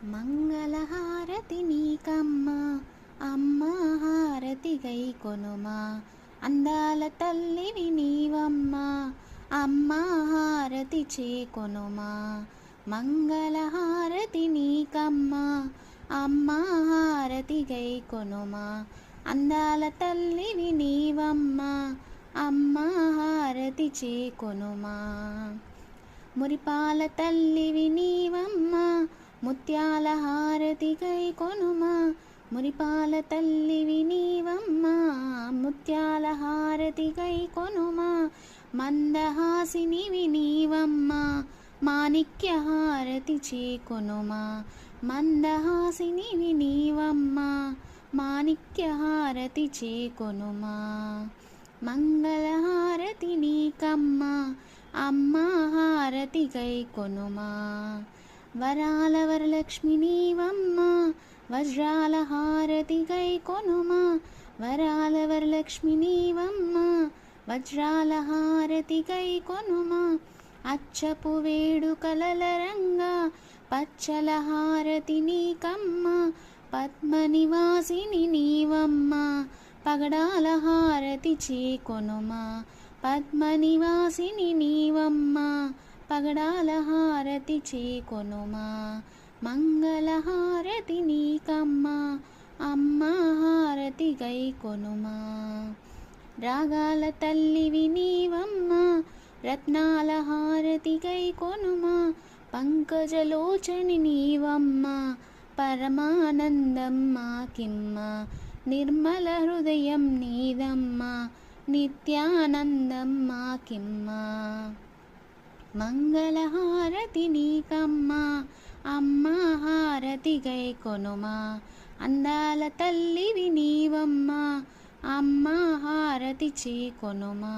మంగళహారతి నీకమ్మా అమ్మా హారతి గైకొనుమా అందాల తల్లివి నీవమ్మా అమ్మా హారతి చేకొనుమా మంగళహారతి నీకమ్మా అమ్మా హారతి గైకొనుమా అందాల తల్లివి నీవమ్మా అమ్మా హారతి చేకొనుమా మురిపాల తల్లివి నీవమ్మా ముత్యాల హారతి గైకొనుమా మురిపాల తల్లివి నీవమ్మా ముత్యాల హారతి గైకొనుమా మందహాసినివి నీవమ్మా మాణిక్య హారతి చేకొనుమా మందహాసినివి నీవమ్మా మాణిక్య హారతి చేకొనుమా మంగళహారతి నీకమ్మా అమ్మా హారతి గైకొనుమా వరాల వరలక్ష్మి నీవమ్మా వజ్రాల హారతి గైకొనుమా వరాల వరలక్ష్మి నీవమ్మా వజ్రాల హారతి గైకొనుమా అచ్చపు వేడుకలల రంగా పచ్చల హారతి నీకమ్మా పద్మనివాసిని నీవమ్మా పగడాల హారతి చేకొనుమా పద్మనివాసిని నీవమ్మా పగడాల హారతి చేకొనుమా మంగళహారతి నీకమ్మా అమ్మా హారతి గైకొనుమా రాగాల తల్లివి నీవమ్మా రత్నాల హారతి గైకొనుమా పంకజలోచని నీవమ్మా పరమానందమ్మా కిమ్మా నిర్మల హృదయం నీదమ్మా నిత్యానందమ్మా కిమ్మా మంగళహారతి నీకమ్మా అమ్మా హారతి గైకొనుమా అందాల తల్లివి నీవమ్మా అమ్మా హారతి చేకొనుమా.